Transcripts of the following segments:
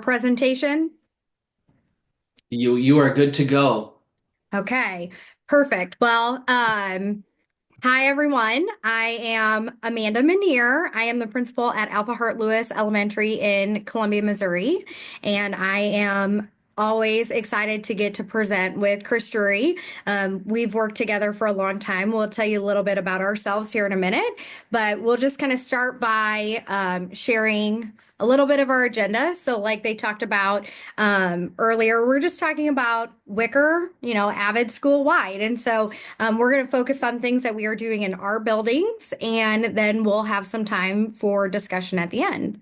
Presentation? You are good to go. Okay, perfect. Hi everyone. I am Amanda Minear. I am the principal at Alpha Hart Lewis Elementary in Columbia, Missouri, and I am always excited to get to present with Chris Drury. We've worked together for a long time. We'll tell you a little bit about ourselves here in a minute, but we'll just kind of start by sharing a little bit of our agenda. So, like they talked about earlier, we're just talking about Wicker, AVID school wide. And so we're going to focus on things that we are doing in our buildings, and then we'll have some time for discussion at the end.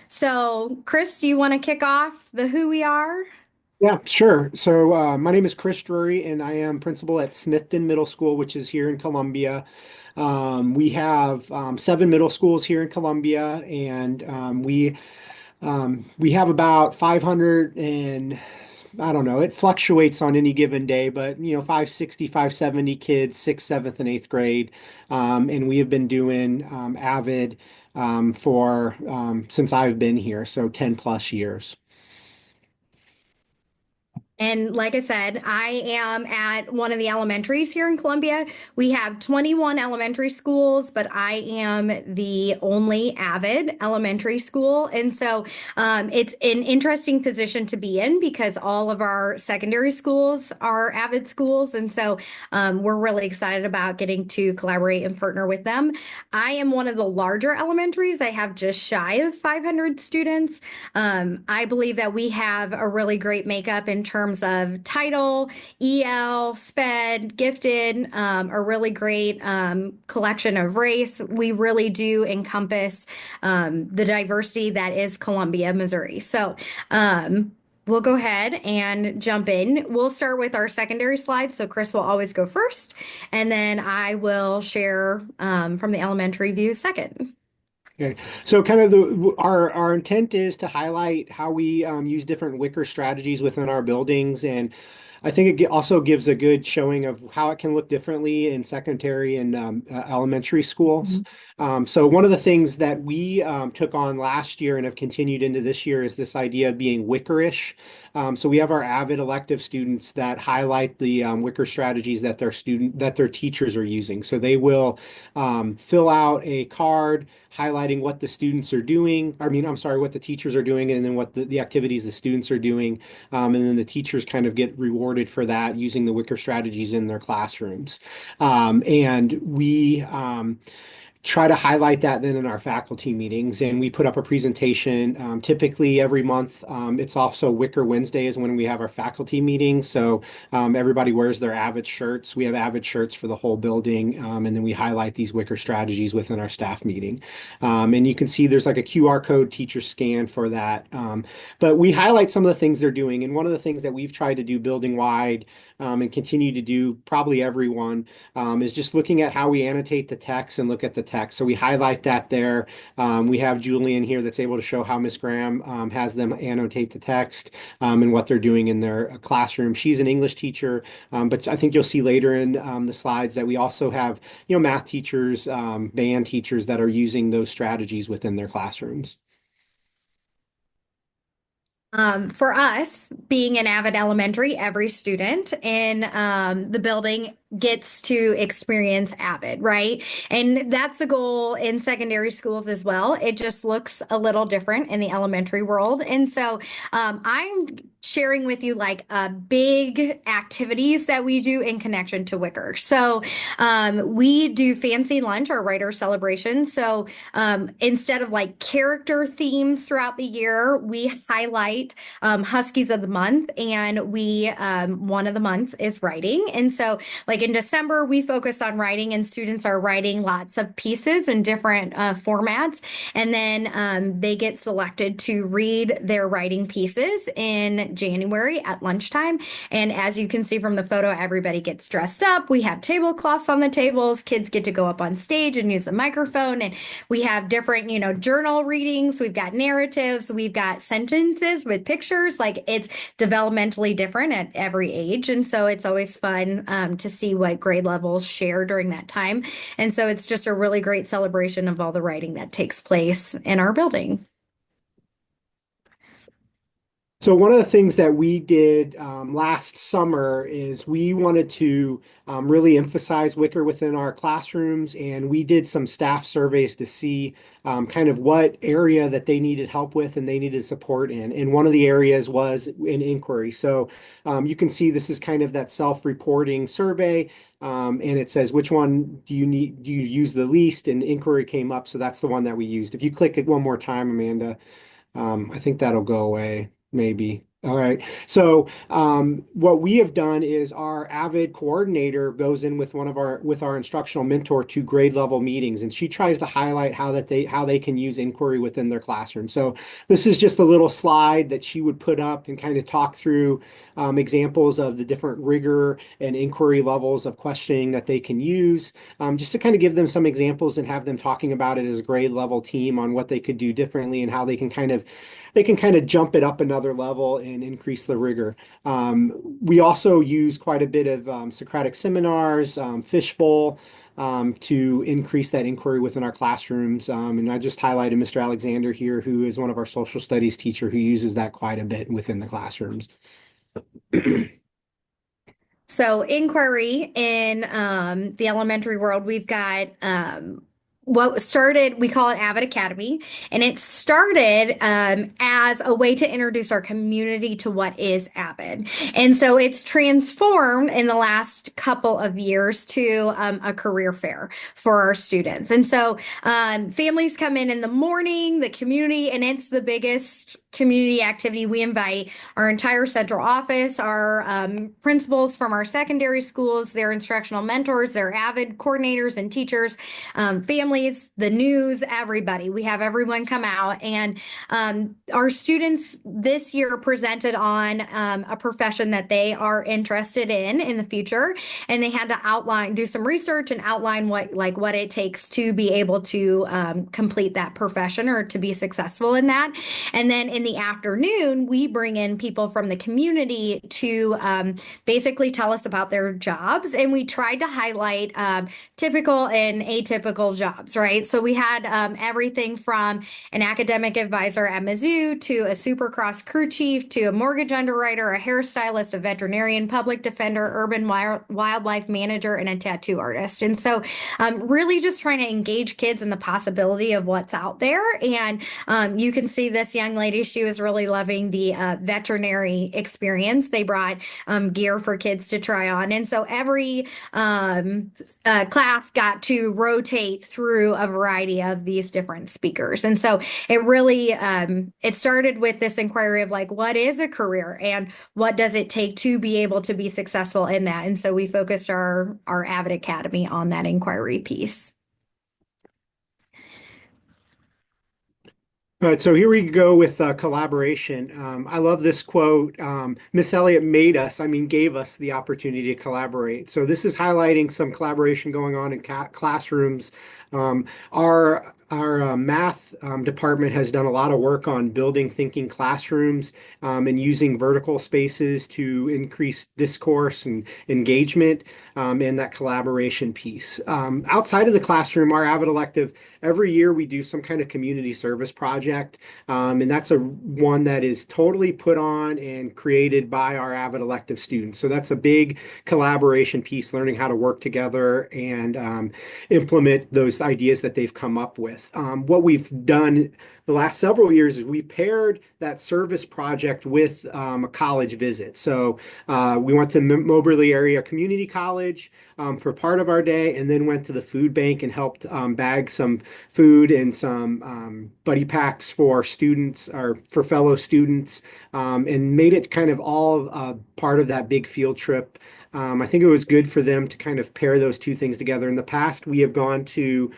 So, Chris, do you want to kick off the who we are? Yeah, sure. So my name is Chris Drury, and I am principal at Smithton Middle School, which is here in Columbia. We have seven middle schools here in Columbia, and we have about 500 and I don't know, it fluctuates on any given day, but 560, 570 kids, sixth, seventh, and eighth grade. And we have been doing AVID for since I've been here, so 10 plus years. And like I said, I am at one of the elementaries here in Columbia. We have 21 elementary schools, but I am the only AVID elementary school. And so it's an interesting position to be in because all of our secondary schools are AVID schools. And so we're really excited about getting to collaborate and partner with them. I am one of the larger elementaries. I have just shy of 500 students. I believe that we have a really great makeup in terms of title, EL, SPED, gifted, a really great collection of race. We really do encompass the diversity that is Columbia, Missouri. So we'll go ahead and jump in. We'll start with our secondary slides. So Chris will always go first, and then I will share from the elementary view second. Okay, so kind of our intent is to highlight how we use different wicker strategies within our buildings, and I think also gives a good showing of how it can look differently in secondary and elementary schools. So one of the things that we took on last year and have continued into this year is this idea of being wickerish. So we have our AVID elective students that highlight the wicker strategies that their teachers are using. So they will fill out a card highlighting what the students are doing. I'm sorry, what the teachers are doing, and then what the activities the students are doing. And then the teachers kind of get rewarded for that using the wicker strategies in their classrooms. And we try to highlight that then in our faculty meetings, and we put up a presentation typically every month. It's also Wicker Wednesday is when we have our faculty meetings, so everybody wears their AVID shirts. We have AVID shirts for the whole building, and then we highlight these wicker strategies within our staff meeting. And you can see there's like a QR code teacher scan for that, but we highlight some of the things they're doing. And one of the things that we've tried to do building wide, and continue to do probably everyone, is just looking at how we annotate the text and look at the text. So we highlight that there. We have Julian here that's able to show how Miss Graham has them annotate the text and what they're doing in their classroom. She's an English teacher, but I think you'll see later in the slides that we also have, math teachers, band teachers that are using those strategies within their classrooms. For us, being an AVID elementary, every student in the building gets to experience AVID, right? And that's the goal in secondary schools as well. It just looks a little different in the elementary world. And so I'm sharing with you like big activities that we do in connection to Wicker. So we do fancy lunch or writer celebration. So instead of like character themes throughout the year, we highlight Huskies of the month, and we one of the months is writing. And so like in December, we focus on writing, and students are writing lots of pieces in different formats. And then they get selected to read their writing pieces in January at lunchtime. And as you can see from the photo, everybody gets dressed up. We have tablecloths on the tables. Kids get to go up on stage and use a microphone. And we have different, journal readings. We've got narratives. We've got sentences with pictures. Like it's developmentally different at every age. And so it's always fun to see what grade levels share during that time. And so it's just a really great celebration of all the writing that takes place in our building. So one of the things that we did last summer is we wanted to really emphasize Wicker within our classrooms, and we did some staff surveys to see kind of what area that they needed help with and they needed support in. And one of the areas was in inquiry. So you can see this is kind of that self-reporting survey, and it says which one do you need, do you use the least? And inquiry came up, so that's the one that we used. If you click it one more time, Amanda. I think that'll go away, maybe. All right. So what we have done is our AVID coordinator goes in with our instructional mentor to grade level meetings, and she tries to highlight how they can use inquiry within their classroom. So this is just a little slide that she would put up and kind of talk through examples of the different rigor and inquiry levels of questioning that they can use, just to kind of give them some examples and have them talking about it as a grade level team on what they could do differently and how they can kind of jump it up another level and increase the rigor. We also use quite a bit of Socratic seminars, Fishbowl, to increase that inquiry within our classrooms. And I just highlighted Mr. Alexander here, who is one of our social studies teacher who uses that quite a bit within the classrooms. So inquiry in the elementary world, we've got what started, we call it AVID Academy, and it started as a way to introduce our community to what is AVID. And so it's transformed in the last couple of years to a career fair for our students. And so families come in the morning, the community, and it's the biggest community activity. We invite our entire central office, our principals from our secondary schools, their instructional mentors, their AVID coordinators and teachers, families, the news, everybody. We have everyone come out, and our students this year presented on a profession that they are interested in the future, and they had to do some research and outline what it takes to be able to complete that profession or to be successful in that. And then in the afternoon, we bring in people from the community to basically tell us about their jobs. And we tried to highlight typical and atypical jobs, right? So we had everything from an academic advisor at Mizzou to a Supercross crew chief to a mortgage underwriter, a hairstylist, a veterinarian, public defender, urban wildlife manager, and a tattoo artist. And so really just trying to engage kids in the possibility of what's out there. And you can see this young lady, she was really loving the veterinary experience. They brought gear for kids to try on. And so every class got to rotate through a variety of these different speakers. And so it really, it started with this inquiry of what is a career and what does it take to be able to be successful in that? And so we focused our AVID Academy on that inquiry piece. All right, so here we go with collaboration. I love this quote. Miss Elliott gave us the opportunity to collaborate. So this is highlighting some collaboration going on in classrooms. Our math department has done a lot of work on building thinking classrooms and using vertical spaces to increase discourse and engagement and that collaboration piece. Outside of the classroom, our AVID elective, every year we do some kind of community service project, and that's one that is totally put on and created by our AVID elective students. So that's a big collaboration piece, learning how to work together and implement those ideas that they've come up with. What we've done the last several years is we paired that service project with a college visit. So we went to Moberly Area Community College for part of our day, and then went to the food bank and helped bag some food and some buddy packs for students or for fellow students, and made it kind of all part of that big field trip. I think it was good for them to kind of pair those two things together. In the past, we have gone to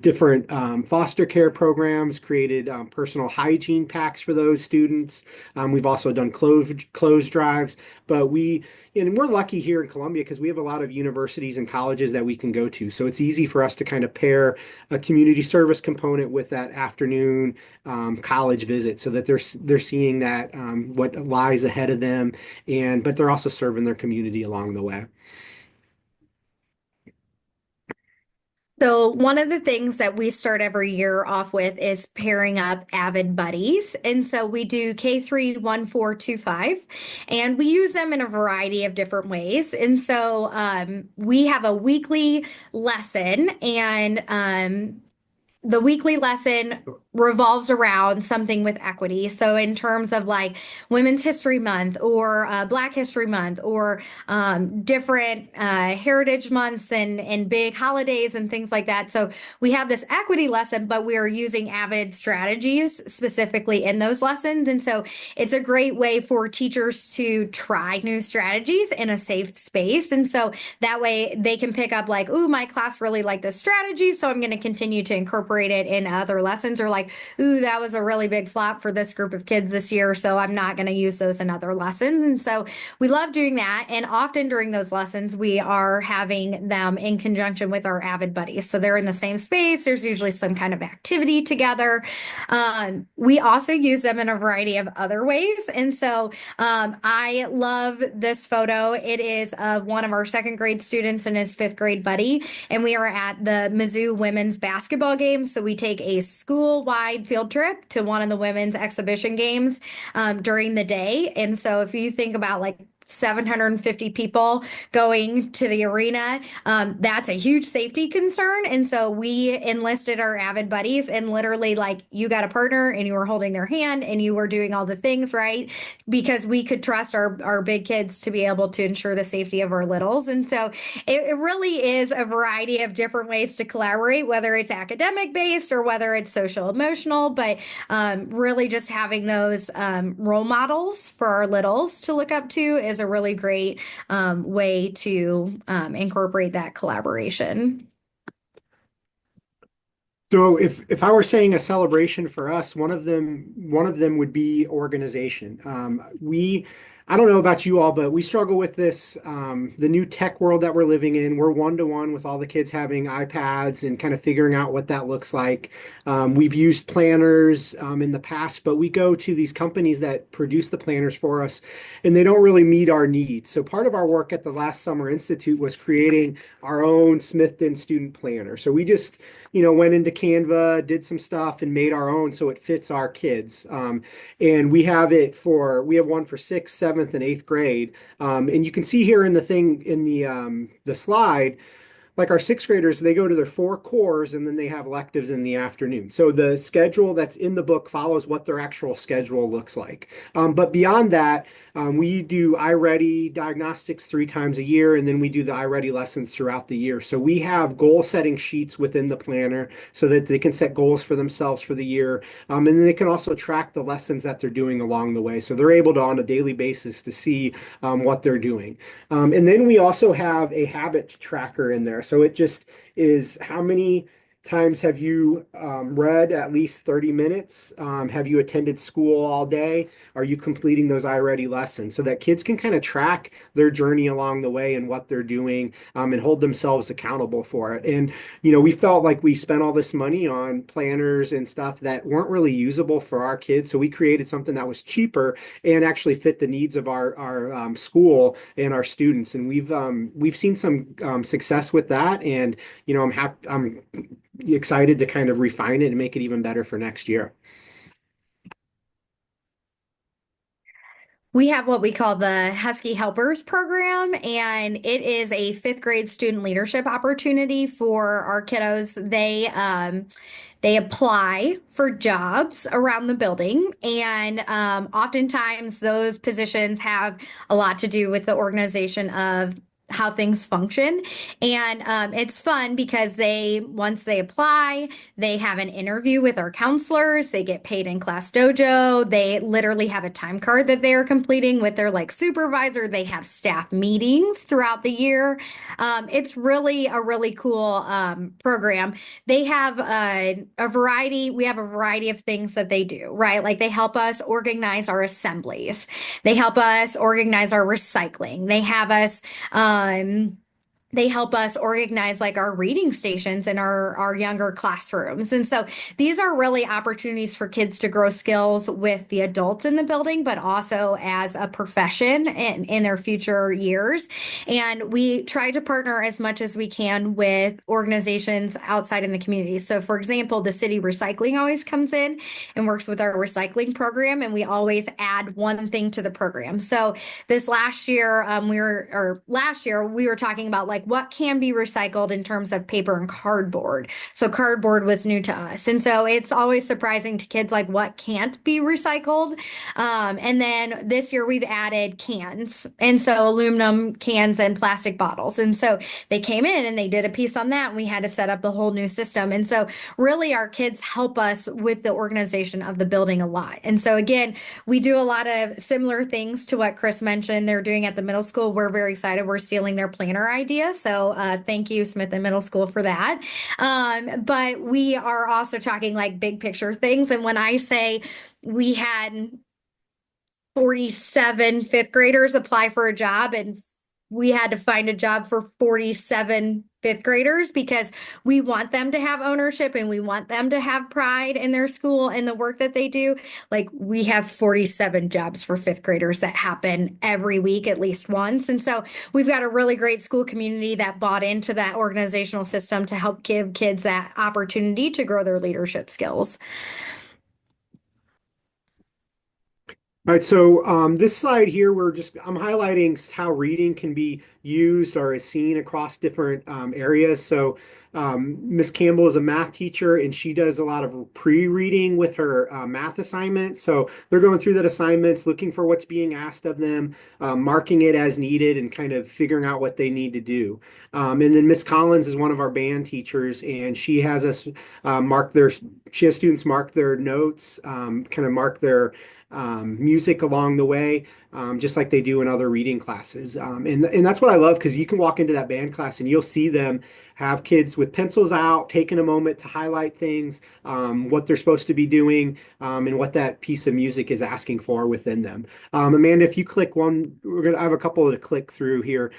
different foster care programs, created personal hygiene packs for those students. We've also done clothes drives, but we're lucky here in Columbia because we have a lot of universities and colleges that we can go to. So it's easy for us to kind of pair a community service component with that afternoon college visit, so that they're seeing that what lies ahead of them, but they're also serving their community along the way. So one of the things that we start every year off with is pairing up AVID buddies. And so we do K3, 1, 4, 2, 5, and we use them in a variety of different ways. And so we have a weekly lesson, and the weekly lesson revolves around something with equity. So, in terms of like Women's History Month or Black History Month or different heritage months and big holidays and things like that. So, we have this equity lesson, but we are using AVID strategies specifically in those lessons. And so, it's a great way for teachers to try new strategies in a safe space. And so, that way they can pick up like, ooh, my class really liked this strategy, so I'm going to continue to incorporate it in other lessons. Or like, ooh, that was a really big flop for this group of kids this year, so I'm not going to use those in other lessons. And so we love doing that. And often during those lessons, we are having them in conjunction with our AVID buddies. So they're in the same space. There's usually some kind of activity together. We also use them in a variety of other ways. And so I love this photo. It is of one of our second grade students and his fifth grade buddy. And we are at the Mizzou women's basketball game. So we take a school-wide field trip to one of the women's exhibition games during the day. And so if you think about like 750 people going to the arena. That's a huge safety concern. And so we enlisted our AVID buddies, and literally, like, you got a partner and you were holding their hand and you were doing all the things right because we could trust our big kids to be able to ensure the safety of our littles. And so it really is a variety of different ways to collaborate, whether it's academic based or whether it's social emotional, but really just having those role models for our littles to look up to is a really great way to incorporate that collaboration. So if I were saying a celebration for us, one of them would be organization. I don't know about you all, but we struggle with this, the new tech world that we're living in. We're one-to-one with all the kids having iPads and kind of figuring out what that looks like. We've used planners in the past, but we go to these companies that produce the planners for us, and they don't really meet our needs. So part of our work at the Last Summer Institute was creating our own Smithton student planner. So we just went into Canva, did some stuff, and made our own so it fits our kids. And we have one for sixth, seventh, and eighth grade. And you can see here in the thing in the slide, like our sixth graders, they go to their four cores and then they have electives in the afternoon. So the schedule that's in the book follows what their actual schedule looks like. But beyond that, we do iReady diagnostics 3 times a year, and then we do the iReady lessons throughout the year. So we have goal setting sheets within the planner so that they can set goals for themselves for the year. And then they can also track the lessons that they're doing along the way. So they're able to, on a daily basis, to see what they're doing. And then we also have a habit tracker in there. So it just is how many times have you read at least 30 minutes? Have you attended school all day? Are you completing those iReady lessons so that kids can kind of track their journey along the way and what they're doing and hold themselves accountable for it? And, we felt like we spent all this money on planners and stuff that weren't really usable for our kids. So we created something that was cheaper and actually fit the needs of our school and our students. And we've seen some success with that. And, I'm excited to kind of refine it and make it even better for next year. We have what we call the Husky Helpers program, and it is a fifth grade student leadership opportunity for our kiddos. They apply for jobs around the building, and oftentimes those positions have a lot to do with the organization of how things function. And it's fun because once they apply, they have an interview with our counselors. They get paid in class dojo. They literally have a time card that they are completing with their like supervisor. They have staff meetings throughout the year. It's really a really cool program. They have a variety. We have a variety of things that they do, right? Like they help us organize our assemblies. They help us organize our recycling. They have us they help us organize like our reading stations in our younger classrooms. And so these are really opportunities for kids to grow skills with the adults in the building, but also as a profession in their future years. And we try to partner as much as we can with organizations outside in the community. So for example, the city recycling always comes in and works with our recycling program, and we always add one thing to the program. So this last year, last year, we were talking about like what can be recycled in terms of paper and cardboard. So cardboard was new to us. And so it's always surprising to kids like what can't be recycled. And then this year we've added cans. And so aluminum cans and plastic bottles. And so they came in and they did a piece on that. And we had to set up a whole new system. And so really our kids help us with the organization of the building a lot. And so again, we do a lot of similar things to what Chris mentioned they're doing at the middle school. We're very excited. We're stealing their planner idea. So thank you, Smithton Middle School, for that. But we are also talking like big picture things. And when I say we had 47 fifth graders apply for a job, and we had to find a job for 47 fifth graders because we want them to have ownership and we want them to have pride in their school and the work that they do. Like we have 47 jobs for fifth graders that happen every week at least once. And so we've got a really great school community that bought into that organizational system to help give kids that opportunity to grow their leadership skills. All right, so this slide here, I'm highlighting how reading can be used or is seen across different areas. So Miss Campbell is a math teacher and she does a lot of pre-reading with her math assignments. So they're going through that assignments, looking for what's being asked of them, marking it as needed and kind of figuring out what they need to do. And then Miss Collins is one of our band teachers and she has us she has students mark their notes, kind of mark their music along the way, just like they do in other reading classes. And that's what I love because you can walk into that band class and you'll see them have kids with pencils out, taking a moment to highlight things, what they're supposed to be doing, and what that piece of music is asking for within them. Amanda, if you click one, I have a couple to click through here.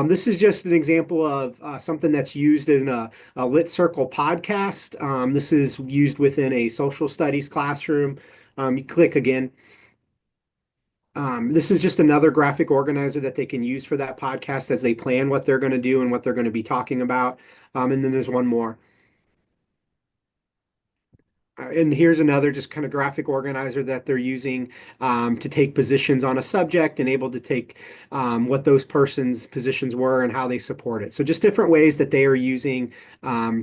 This is just an example of something that's used in a Lit Circle podcast. This is used within a social studies classroom. You click again. This is just another graphic organizer that they can use for that podcast as they plan what they're going to do and what they're going to be talking about. And then there's one more. And here's another just kind of graphic organizer that they're using to take positions on a subject and able to take what those persons' positions were and how they support it. So just different ways that they are using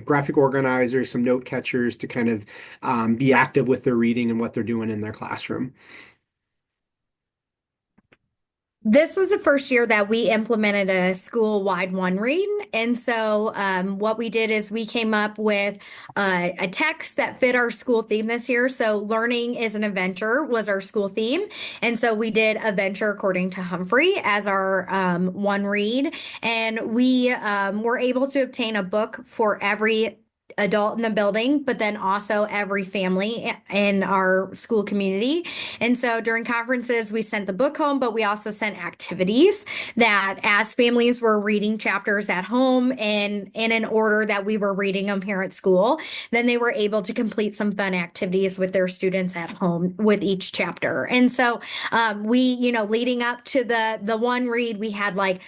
graphic organizers, some note catchers to kind of be active with their reading and what they're doing in their classroom. This was the first year that we implemented a school-wide one read. And so what we did is we came up with a text that fit our school theme this year. So learning is an adventure was our school theme. And so we did adventure according to Humphrey as our one read. And we were able to obtain a book for every adult in the building, but then also every family in our school community. And so during conferences, we sent the book home, but we also sent activities that as families were reading chapters at home and in an order that we were reading them here at school, then they were able to complete some fun activities with their students at home with each chapter. And so leading up to the one read, we had like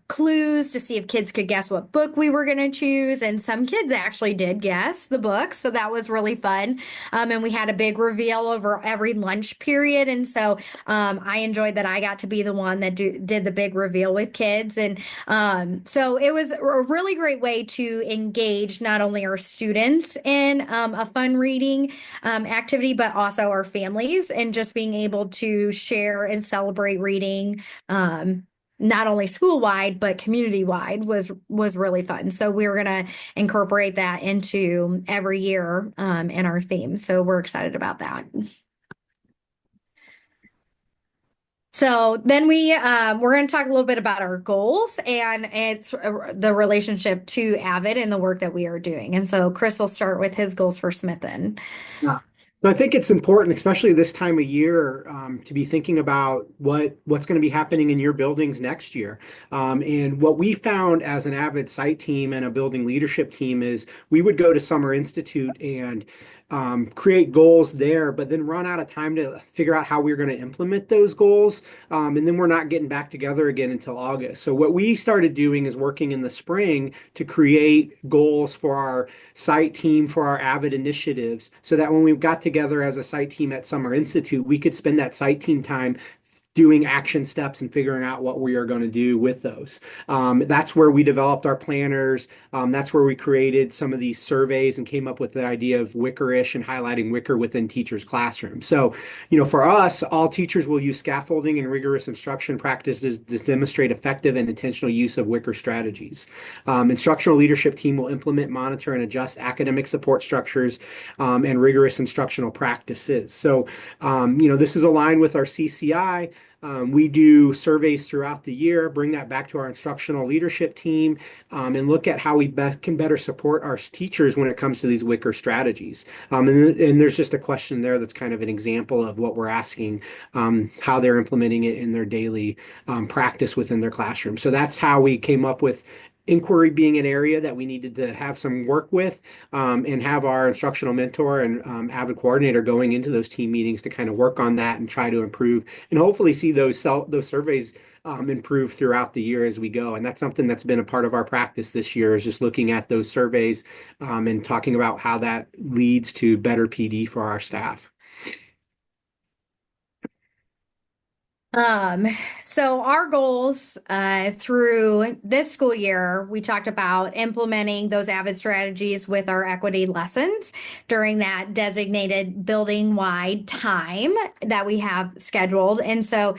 clues to see if kids could guess what book we were going to choose. And some kids actually did guess the book. So that was really fun. And we had a big reveal over every lunch period. And so I enjoyed that I got to be the one that did the big reveal with kids. And so it was a really great way to engage not only our students in a fun reading activity, but also our families and just being able to share and celebrate reading. Not only school-wide, but community-wide was really fun. So we were going to incorporate that into every year in our theme. So we're excited about that. So then we're going to talk a little bit about our goals and it's the relationship to AVID and the work that we are doing. And so Chris will start with his goals for Smithton. So I think it's important, especially this time of year, to be thinking about what's going to be happening in your buildings next year. And what we found as an Avid site team and a building leadership team is we would go to Summer Institute and create goals there, but then run out of time to figure out how we are going to implement those goals. And then we're not getting back together again until August. So what we started doing is working in the spring to create goals for our site team for our Avid initiatives so that when we got together as a site team at Summer Institute, we could spend that site team time doing action steps and figuring out what we are going to do with those. That's where we developed our planners. That's where we created some of these surveys and came up with the idea of Wickerish and highlighting Wicker within teachers' classrooms. So, for us, all teachers will use scaffolding and rigorous instruction practices to demonstrate effective and intentional use of Wicker strategies. Instructional leadership team will implement, monitor, and adjust academic support structures and rigorous instructional practices. So, this is aligned with our CCI. We do surveys throughout the year, bring that back to our instructional leadership team, and look at how we can better support our teachers when it comes to these Wicker strategies. And there's just a question there that's kind of an example of what we're asking, how they're implementing it in their daily practice within their classroom. So that's how we came up with inquiry being an area that we needed to have some work with, and have our instructional mentor and AVID coordinator going into those team meetings to kind of work on that and try to improve and hopefully see those surveys improve throughout the year as we go. And that's something that's been a part of our practice this year is just looking at those surveys and talking about how that leads to better PD for our staff. Um, so our goals through this school year, we talked about implementing those AVID strategies with our equity lessons during that designated building-wide time that we have scheduled. And so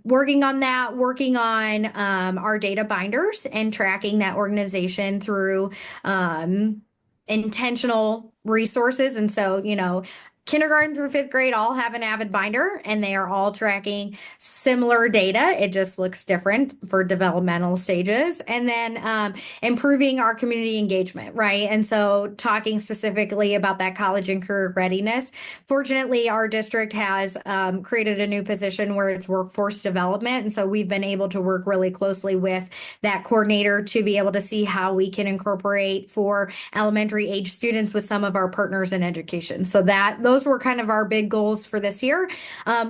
working on that, working on our data binders and tracking that organization through intentional resources. And so, kindergarten through fifth grade all have an AVID binder and they are all tracking similar data. It just looks different for developmental stages. And then improving our community engagement, right? And so talking specifically about that college and career readiness. Fortunately, our district has created a new position where it's workforce development. And so we've been able to work really closely with that coordinator to be able to see how we can incorporate for elementary age students with some of our partners in education. So those were kind of our big goals for this year.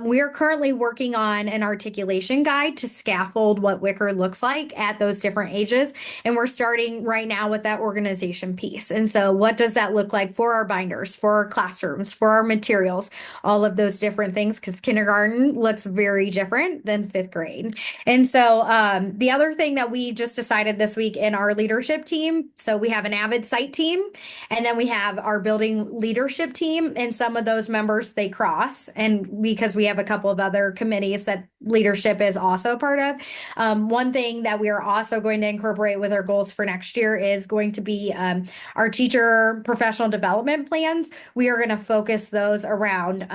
We are currently working on an articulation guide to scaffold what Wicker looks like at those different ages. And we're starting right now with that organization piece. And so what does that look like for our binders, for our classrooms, for our materials, all of those different things, because kindergarten looks very different than fifth grade. And so the other thing that we just decided this week in our leadership team, so we have an AVID site team, and then we have our building leadership team, and some of those members they cross. And because we have a couple of other committees that leadership is also part of. One thing that we are also going to incorporate with our goals for next year is going to be our teacher professional development plans. We are going to focus those around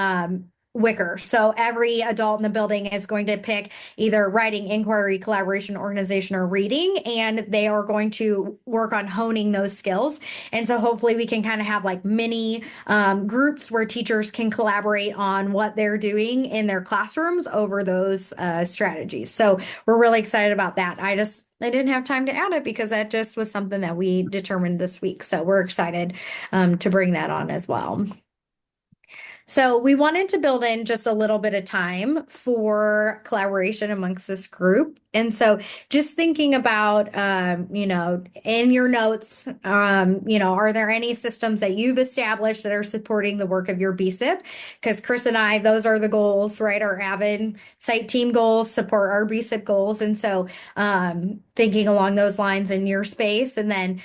Wicker. So every adult in the building is going to pick either writing, inquiry, collaboration, organization, or reading, and they are going to work on honing those skills. And so hopefully we can kind of have like mini groups where teachers can collaborate on what they're doing in their classrooms over those strategies. So we're really excited about that. I didn't have time to add it because that just was something that we determined this week. So we're excited to bring that on as well. So we wanted to build in just a little bit of time for collaboration amongst this group. And so just thinking about, in your notes, are there any systems that you've established that are supporting the work of your BSIP? Because Chris and I, those are the goals, right? Our AVID site team goals support our BSIP goals. And so thinking along those lines in your space, and then,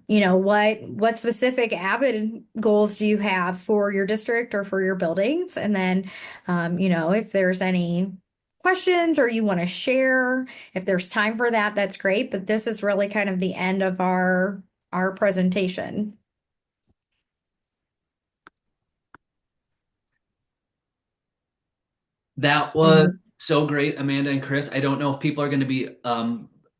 what specific AVID goals do you have for your district or for your buildings? And then, if there's any questions or you want to share, if there's time for that, that's great. But this is really kind of the end of our presentation. That was so great, Amanda and Chris. I don't know if people are going to be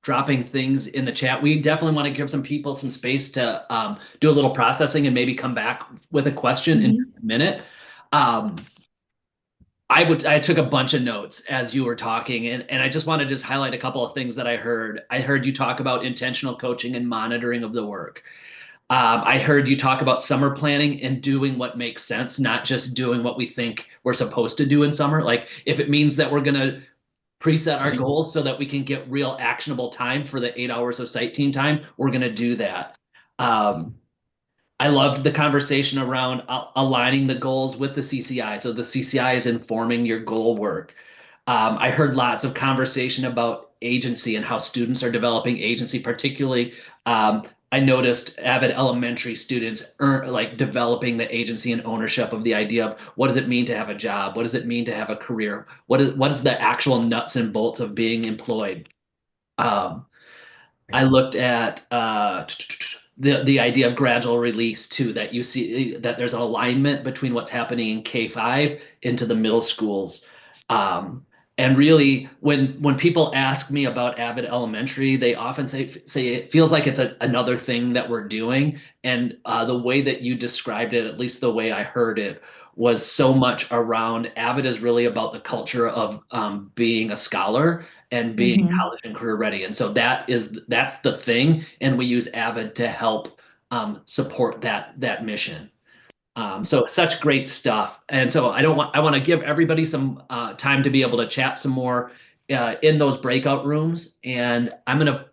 dropping things in the chat. We definitely want to give some people some space to do a little processing and maybe come back with a question in a minute. I took a bunch of notes as you were talking, and I just want to just highlight a couple of things that I heard. I heard you talk about intentional coaching and monitoring of the work. I heard you talk about summer planning and doing what makes sense, not just doing what we think we're supposed to do in summer. Like if it means that we're going to preset our goals so that we can get real actionable time for the 8 hours of site team time, we're going to do that. I loved the conversation around aligning the goals with the CCI. So the CCI is informing your goal work. I heard lots of conversation about agency and how students are developing agency, particularly I noticed AVID elementary students like developing the agency and ownership of the idea of what does it mean to have a job? What does it mean to have a career? What is the actual nuts and bolts of being employed? I looked at the idea of gradual release too, that you see that there's an alignment between what's happening in K-5 into the middle schools. And really, when people ask me about AVID Elementary, they often say it feels like it's another thing that we're doing. And the way that you described it, at least the way I heard it, was so much around AVID is really about the culture of being a scholar and being college and career ready. And so that's the thing. And we use AVID to help support that mission. So such great stuff. And so I want to give everybody some time to be able to chat some more in those breakout rooms. And I'm going to